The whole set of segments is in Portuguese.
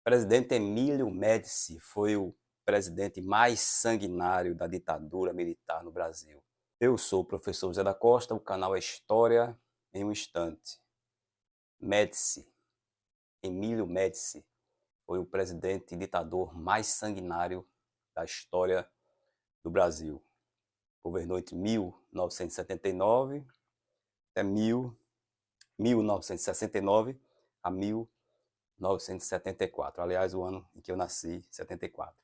Presidente Emílio Médici foi o presidente mais sanguinário da ditadura militar no Brasil. Eu sou o professor José da Costa, o canal é História em um Instante. Médici, Emílio Médici, foi o presidente e ditador mais sanguinário da história do Brasil. Governou entre 1979 até 1969 a 1974. Aliás, o ano em que eu nasci, 74.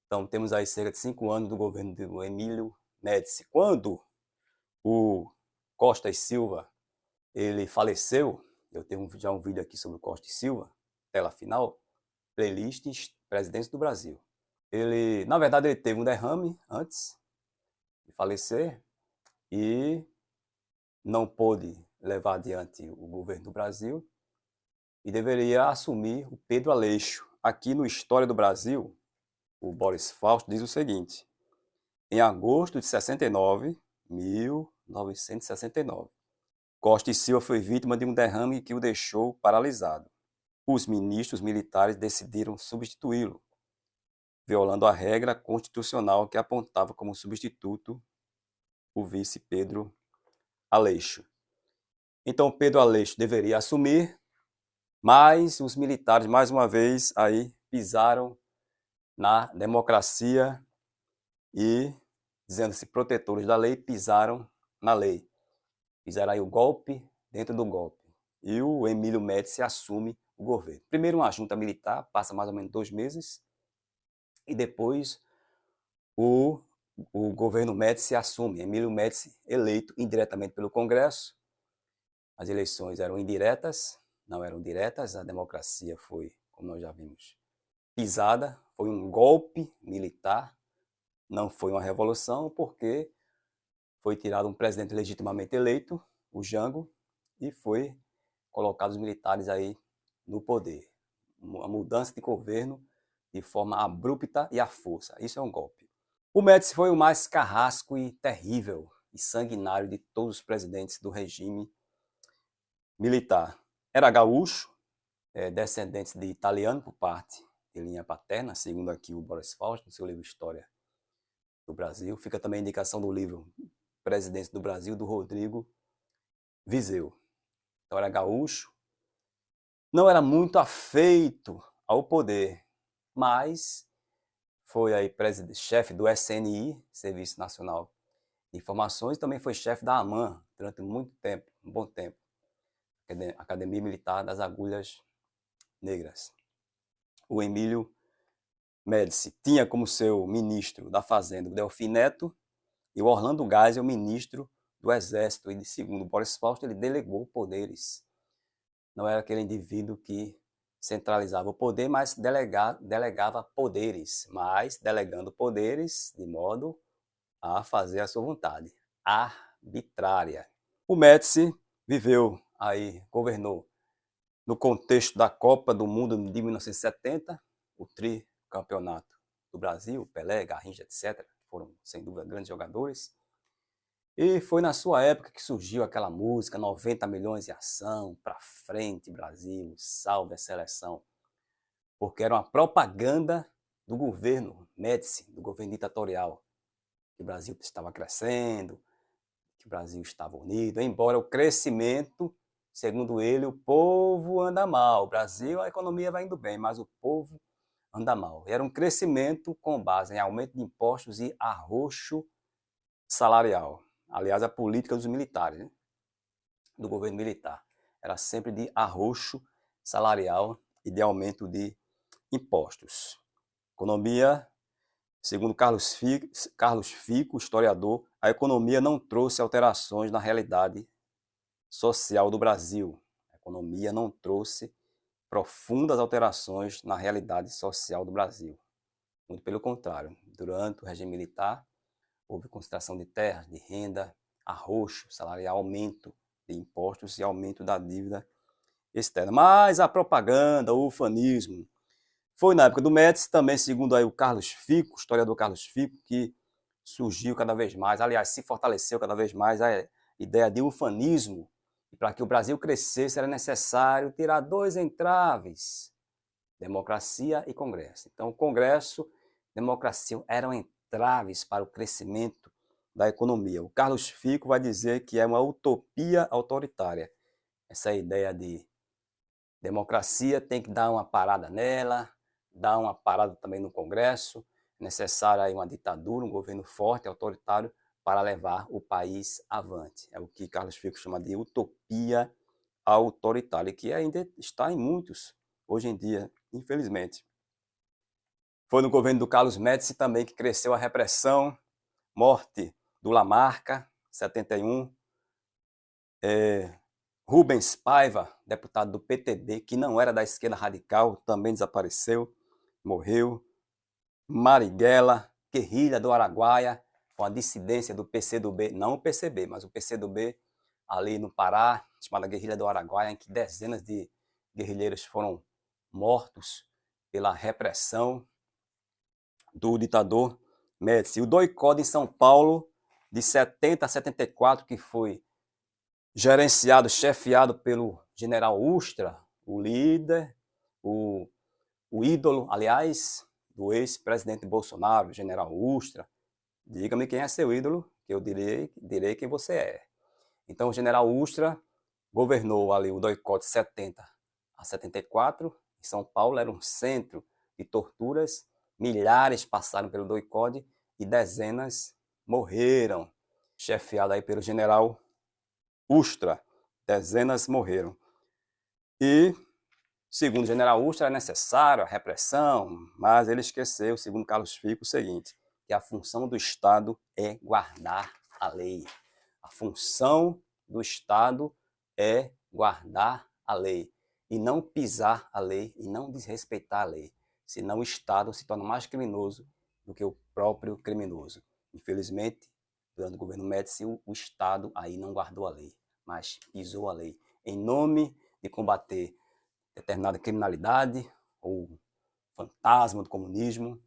Então, temos aí cerca de 5 anos do governo do Emílio Médici. Quando o Costa e Silva ele faleceu, eu tenho já um vídeo aqui sobre o Costa e Silva, tela final, playlists presidentes do Brasil. Ele, na verdade, ele teve um derrame antes de falecer e não pôde levar adiante o governo do Brasil e deveria assumir o Pedro Aleixo. Aqui no História do Brasil, o Boris Fausto diz o seguinte: em agosto de 69, 1969, Costa e Silva foi vítima de um derrame que o deixou paralisado. Os ministros militares decidiram substituí-lo, violando a regra constitucional que apontava como substituto o vice Pedro Aleixo. Então Pedro Aleixo deveria assumir, mas os militares, mais uma vez, aí pisaram na democracia e, dizendo-se protetores da lei, pisaram na lei. Fizeram aí o golpe dentro do golpe. E o Emílio Médici assume o governo. Primeiro uma junta militar, passa mais ou menos 2 meses, e depois o governo Médici assume. Emílio Médici eleito indiretamente pelo Congresso. As eleições eram indiretas, não eram diretas, a democracia foi, como nós já vimos, pisada, foi um golpe militar, não foi uma revolução, porque foi tirado um presidente legitimamente eleito, o Jango, e foi colocado os militares aí no poder. Uma mudança de governo de forma abrupta e à força. Isso é um golpe. O Médici foi o mais carrasco e terrível e sanguinário de todos os presidentes do regime militar. Era gaúcho, descendente de italiano por parte de linha paterna, segundo aqui o Boris Fausto, no seu livro História do Brasil. Fica também a indicação do livro Presidente do Brasil, do Rodrigo Viseu. Então era gaúcho, não era muito afeito ao poder, mas foi aí chefe do SNI, Serviço Nacional de Informações, e também foi chefe da AMAN durante muito tempo, um bom tempo, Academia Militar das Agulhas Negras. O Emílio Médici tinha como seu ministro da Fazenda o Delfim Neto e o Orlando Geisel, o ministro do Exército. E, segundo Boris Fausto, ele delegou poderes. Não era aquele indivíduo que centralizava o poder, mas delegava poderes, mas delegando poderes de modo a fazer a sua vontade, arbitrária. O Médici governou no contexto da Copa do Mundo de 1970, o tricampeonato do Brasil, Pelé, Garrincha, etc., foram, sem dúvida, grandes jogadores. E foi na sua época que surgiu aquela música 90 milhões de ação, pra frente Brasil, salve a seleção, porque era uma propaganda do governo Médici, do governo ditatorial, que o Brasil estava crescendo, que o Brasil estava unido, embora o crescimento, segundo ele, o povo anda mal. O Brasil, a economia vai indo bem, mas o povo anda mal. Era um crescimento com base em aumento de impostos e arroxo salarial. Aliás, a política dos militares, né? Do governo militar, era sempre de arroxo salarial e de aumento de impostos. Economia, segundo Carlos Fico, historiador, a economia não trouxe alterações na realidade social do Brasil. A economia não trouxe profundas alterações na realidade social do Brasil. Muito pelo contrário, durante o regime militar, houve concentração de terras, de renda, arroxo salarial, aumento de impostos e aumento da dívida externa. Mas a propaganda, o ufanismo, foi na época do Médici, também segundo aí o Carlos Fico, o historiador Carlos Fico, que surgiu cada vez mais, aliás, se fortaleceu cada vez mais a ideia de ufanismo. E para que o Brasil crescesse era necessário tirar 2 entraves democracia e Congresso. Então, o Congresso, democracia eram entraves para o crescimento da economia. O Carlos Fico vai dizer que é uma utopia autoritária. Essa ideia de democracia tem que dar uma parada nela, dar uma parada também no Congresso, é necessária aí uma ditadura, um governo forte, autoritário, para levar o país avante. É o que Carlos Fico chama de utopia autoritária, que ainda está em muitos hoje em dia, infelizmente. Foi no governo do Carlos Médici também que cresceu a repressão, morte do Lamarca, 71, Rubens Paiva, deputado do PTB, que não era da esquerda radical, também desapareceu, morreu. Marighella, guerrilha do Araguaia, com a dissidência do PCdoB, não o PCB, mas o PCdoB ali no Pará, chamada Guerrilha do Araguaia, em que dezenas de guerrilheiros foram mortos pela repressão do ditador Médici. O doicode em São Paulo, de 70 a 74, que foi gerenciado, chefiado pelo general Ustra, o líder, o ídolo, aliás, do ex-presidente Bolsonaro, general Ustra. Diga-me quem é seu ídolo, que eu direi quem você é. Então, o general Ustra governou ali o doicode 70 a 74. Em São Paulo era um centro de torturas. Milhares passaram pelo doicode e dezenas morreram. Chefiado aí pelo general Ustra, dezenas morreram. E, segundo o general Ustra, era necessária a repressão, mas ele esqueceu, segundo Carlos Fico, o seguinte, que a função do Estado é guardar a lei. A função do Estado é guardar a lei e não pisar a lei e não desrespeitar a lei, senão o Estado se torna mais criminoso do que o próprio criminoso. Infelizmente, durante o governo Médici, o Estado aí não guardou a lei, mas pisou a lei em nome de combater determinada criminalidade ou fantasma do comunismo,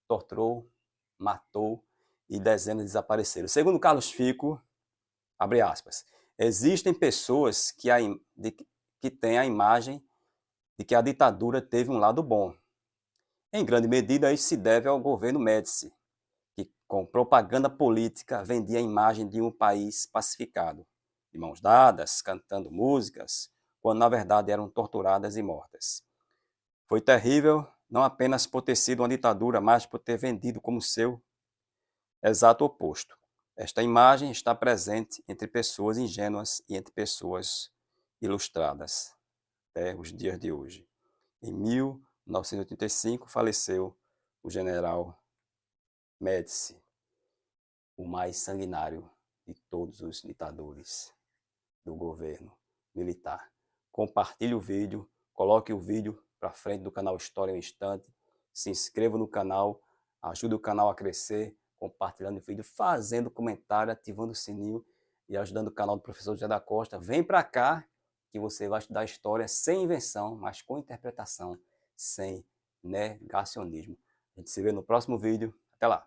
torturou, matou e dezenas desapareceram. Segundo Carlos Fico, abre aspas, existem pessoas que têm a imagem de que a ditadura teve um lado bom. Em grande medida, isso se deve ao governo Médici, que com propaganda política vendia a imagem de um país pacificado, de mãos dadas, cantando músicas, quando na verdade eram torturadas e mortas. Foi terrível, não apenas por ter sido uma ditadura, mas por ter vendido como seu exato oposto. Esta imagem está presente entre pessoas ingênuas e entre pessoas ilustradas, até os dias de hoje. Em 1985, faleceu o general Médici, o mais sanguinário de todos os ditadores do governo militar. Compartilhe o vídeo, coloque o vídeo para frente do canal História em um Instante, se inscreva no canal, ajude o canal a crescer, compartilhando o vídeo, fazendo comentário, ativando o sininho e ajudando o canal do professor José da Costa. Vem para cá que você vai estudar história sem invenção, mas com interpretação, sem negacionismo. A gente se vê no próximo vídeo. Até lá!